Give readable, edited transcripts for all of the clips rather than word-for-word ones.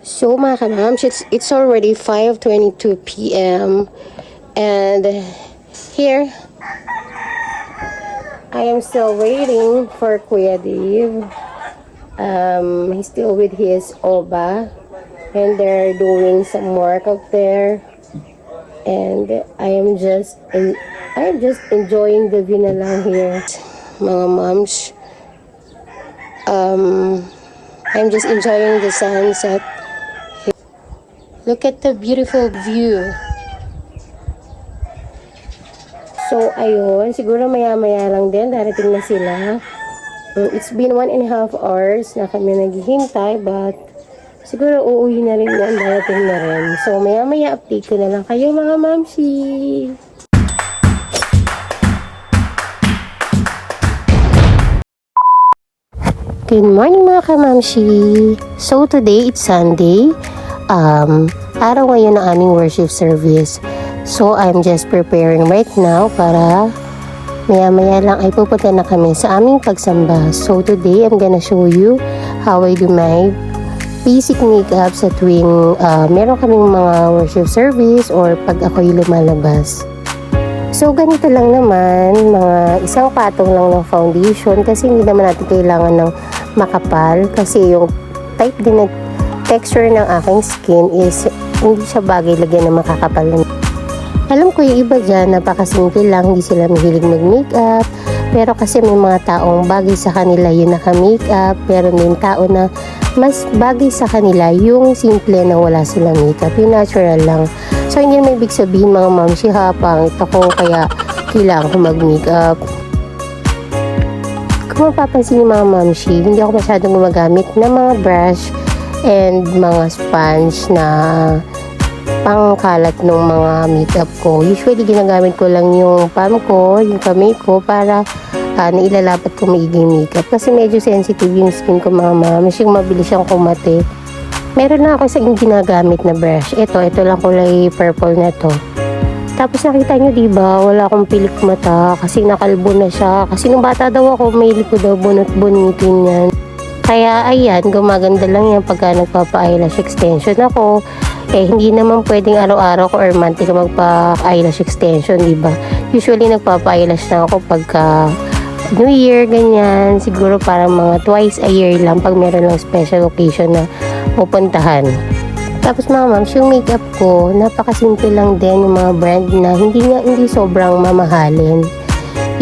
So mga kamams, it's already 5:22 p.m. and here I am still waiting for Kuya Dave. He's still with his OBA and they're doing some work out there. And I am just enjoying the view na lang here. Mga moms, I'm just enjoying the sunset. Look at the beautiful view. So, ayun. Siguro maya-maya lang din. Darating na sila. It's been 1.5 hours na kami naghihintay. But, siguro uuwi na rin yan. Darating na rin. So, maya-maya update ko na lang kayo mga mamsi. Good morning mga kamamsi. So, today it's Sunday. Araw ngayon ng aming worship service. So, I'm just preparing right now para maya-maya lang ay pupunta na kami sa aming pagsamba. So, today I'm gonna show you how I do my basic makeup sa tuwing meron kaming mga worship service or pag ako'y lumalabas. So, ganito lang naman, mga isang patong lang ng foundation kasi hindi naman natin kailangan ng makapal kasi yung type din na texture ng aking skin is hindi siya bagay lagyan ng makakapal. Alam ko yung iba dyan, napakasimple lang, hindi sila mahilig mag-makeup. Pero kasi may mga taong bagay sa kanila yung naka-makeup, pero may tao na mas bagay sa kanila yung simple na wala silang makeup, yung natural lang. So hindi naman ibig sabihin mga mamsi pangit ako kaya kailangan ko mag-makeup. Kung mapapansin yung mga mamsi, hindi ako masyadong gumagamit ng mga brush and mga sponge na pangkalat ng mga makeup ko. Usually ginagamit ko lang yung palm ko, yung kamay ko para nailalapat ko maigi makeup kasi medyo sensitive yung skin ko mga mamsi, mabilis siyang kumate. Meron na ako sa ginagamit na brush. Ito lang kulay purple na to. Tapos nakita nyo diba, wala akong pilik mata kasi nakalbo na siya. Kasi nung bata daw ako, may ko daw bunot-bunitin yan. Kaya ayan, gumaganda lang yan pagka nagpapa-eyelash extension ako. Hindi naman pwedeng araw-araw ko or monthly ko magpa-eyelash extension, diba? Usually nagpapa-eyelash na ako pagka New Year, ganyan. Siguro parang mga twice a year lang pag meron lang special occasion na pupuntahan. Tapos mga mams, yung makeup ko, napakasimple lang din yung mga brand na hindi sobrang mamahalin.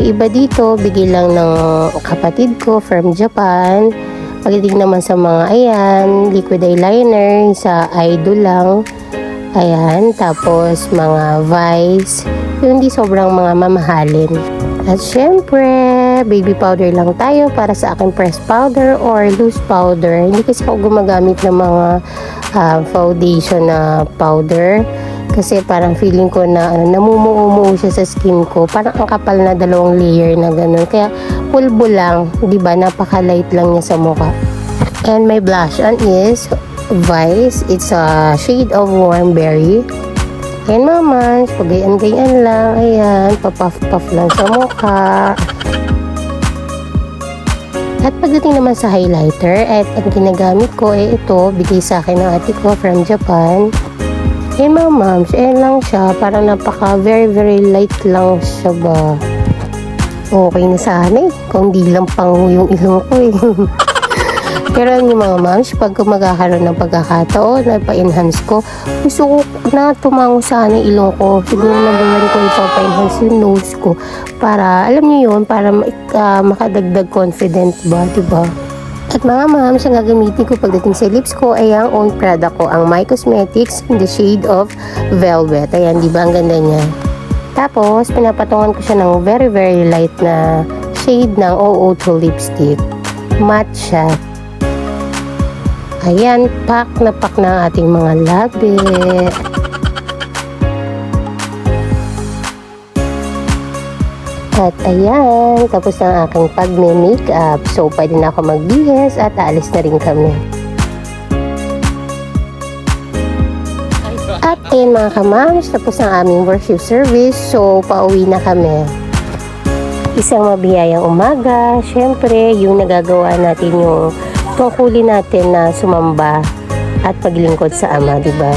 Yung iba dito, bigay lang ng kapatid ko from Japan. Pagdating naman sa mga liquid eyeliner, sa Idol lang. Ayan, tapos mga Vice, yung hindi sobrang mga mamahalin. At syempre, baby powder lang tayo para sa akin pressed powder or loose powder. Hindi kasi ako gumagamit ng mga foundation na powder. Kasi parang feeling ko na namumuo siya sa skin ko. Parang ang kapal na 2 layer na ganun. Kaya pulbo lang, di ba? Napaka-light lang niya sa mukha. And my blush on is Vice. It's a shade of warm berry. Ayan mama, pagayan-gayan lang. Ayan, papuff-puff lang sa mukha. At pagdating naman sa highlighter, at ang ginagamit ko ito, bigay sa akin ng ate ko from Japan. Ayan mga moms, ayan lang siya. Parang napaka very light lang siya ba. Okay na sana kung di lang pang yung ilong ko Pero yung mga moms, pag magkakaroon ng pagkakataon na pa-enhance ko, gusto ko na tumango sana yung ilong ko. Siguro nabayan ko pa-enhance yung nose ko. Para, alam niyo yun, para makadagdag confident ba, diba? At mga moms, ang gagamitin ko pagdating sa lips ko ay ang own product ko, ang My Cosmetics in the shade of Velvet. Ayan, diba? Ang ganda niya. Tapos, pinapatungan ko siya ng very light na shade ng O02 lipstick. Matte siya. Ayan, pak na ang ating mga labi. At ayan, tapos na aking pag-makeup. So, pwede na ako magbihis at aalis na rin kami. At ayan mga kamams, tapos na aming worship service. So, pauwi na kami. Isang mabiyayang umaga. Syempre, yung nagagawa natin yung tungkulin natin na sumamba at paglingkod sa Ama, di ba?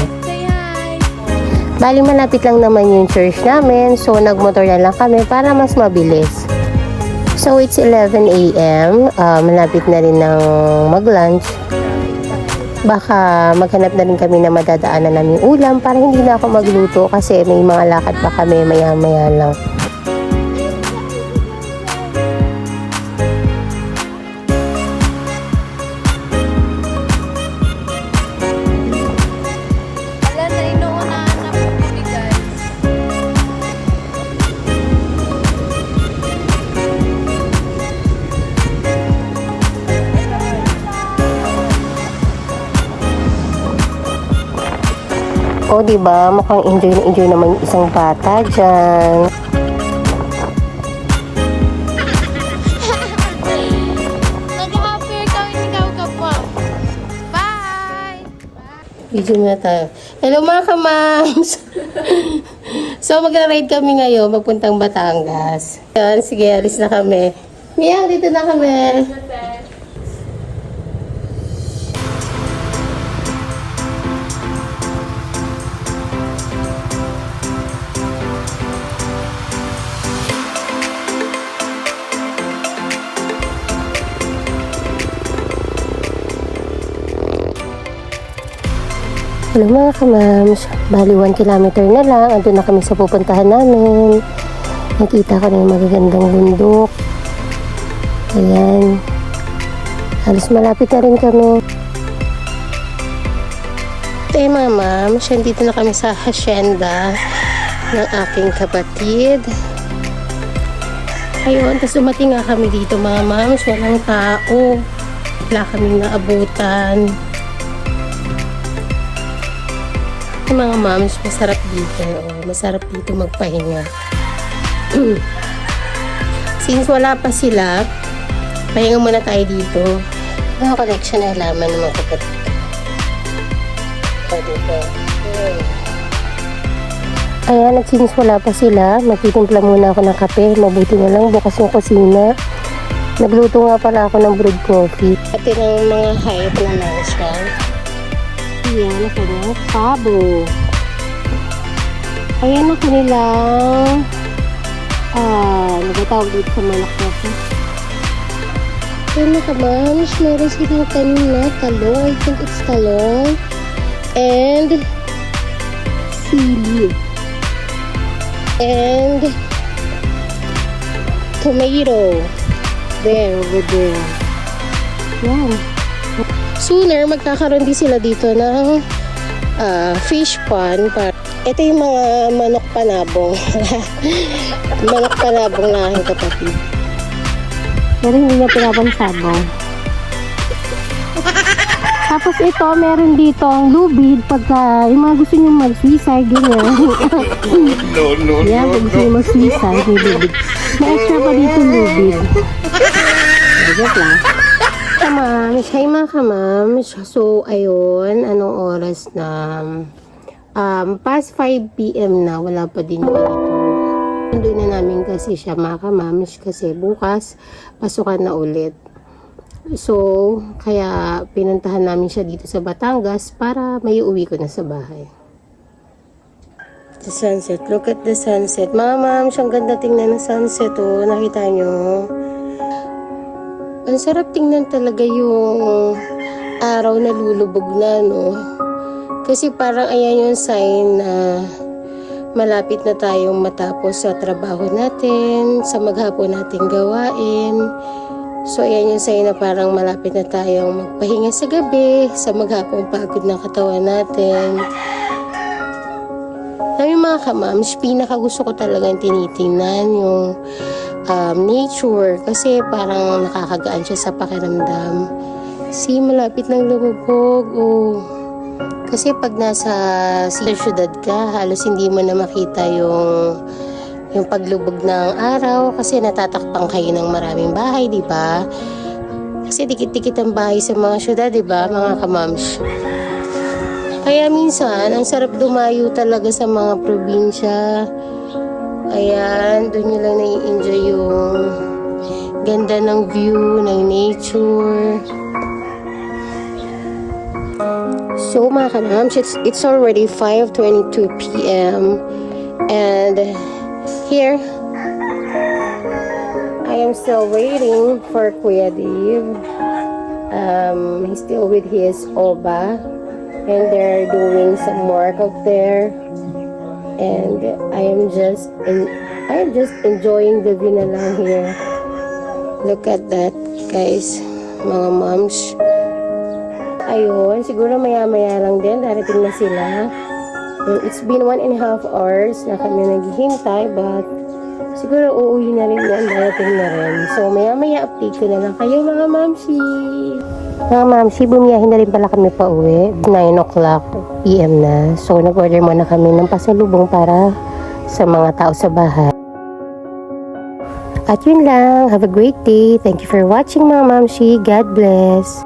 Bali malapit lang naman yung church namin, so nagmotor na lang kami para mas mabilis. So it's 11 a.m. Malapit na rin ng mag-lunch. Baka maghanap na rin kami na madadaanan namin ulam para hindi na ako magluto kasi may mga lakad pa kami maya-maya lang. O, diba? Mukhang enjoy na enjoy naman yung isang bata dyan. Nag-happy kami ni Kaukapo. Bye! Video muna tayo. Hello mga kamams! So, magra-ride kami ngayon, magpuntang Batangas. Yan, sige, alis na kami. Miyang, dito na kami. Hello mga kamams, bali 1 kilometer na lang, andun na kami sa pupuntahan namin. Nakita ko na yung magagandang bundok. Ayan. Halos malapit na rin kami. Eh mga mams, dito na kami sa hacienda ng aking kapatid. Ayun, tapos dumating nga kami dito mga mams, walang tao. Wala kaming naabutan. Mga moms, masarap dito. Masarap dito magpahinga. Since wala pa sila, pahinga muna tayo dito. Mga connection na halaman ng mga kapatid. Dito. Ayan, at since wala pa sila, magtitimpla muna ako ng kape. Mabuti na lang, bukas yung kusina. Nagluto nga pala ako ng brewed coffee. At yun ang mga hype na mansion. Ayan, ako na, pabo. Ayan ako nilang, nagatawag dito sa manok na ito. Ayan na kamams, meron silang kanina, talong, I think it's talong, and sili, and tomato, there, over there. Yan. Sooner, magkakaroon din sila dito ng fish pond. Ito yung mga manok panabong. Manok panabong na aking kapatid. Pero hindi na pinapansabong. Tapos ito, meron dito ang lubid pagka yung mga gusto nyo mag-suicide, ganyan. No. Yan, pag gusto nyo mag-suicide, may lubid. May extra pa dito lubid. Joke lang. Kamams, hi mga kamams. So, ayun, anong oras na? Past 5 p.m. na, wala pa din yung ito. Doon na namin kasi siya mga kamams kasi bukas, pasukan na ulit. So, kaya pinuntahan namin siya dito sa Batangas para may uwi ko na sa bahay. The sunset, look at the sunset. Mga kamams, ang ganda tingnan ng sunset, oh. Nakita nyo? Ang sarap tingnan talaga yung araw na lulubog na, no? Kasi parang ayan yung sign na malapit na tayong matapos sa trabaho natin, sa maghapon nating gawain. So, ayan yung sign na parang malapit na tayong magpahinga sa gabi, sa maghapong pagod ng katawan natin. Kami mga kamams, pinaka gusto ko talagang tinitingnan yung nature kasi parang nakakagaan siya sa pakiramdam. See, malapit ng lumubog. Oh. Kasi pag nasa siyudad ka, halos hindi mo na makita yung paglubog ng araw kasi natatakpan kayo ng maraming bahay, di ba? Kasi dikit-dikit ang bahay sa mga syudad, di ba, mga kamams? Kaya minsan, ang sarap dumayo talaga sa mga probinsya. Ayan, doon nyo lang nai-enjoy yung ganda ng view, ng nature. So mga kamams, it's already 5:22 p.m. and here I am still waiting for Kuya Dave. He's still with his OBA and they're doing some work out there, and I am just enjoying the view na lang here. Look at that, guys, mga moms. Ayun, siguro maya-maya lang din, darating na sila. It's been 1.5 hours na kami naghihintay, but siguro uuwi na rin yan, darating na rin. So maya-maya update ko na lang kayo, mga mamsi. Mga mamsi, bumiyahin na rin pala kami pa uwi. 9 o'clock PM na. So nag-order muna kami ng pasalubong para sa mga tao sa bahay. At yun lang. Have a great day. Thank you for watching, mga mamsi. God bless.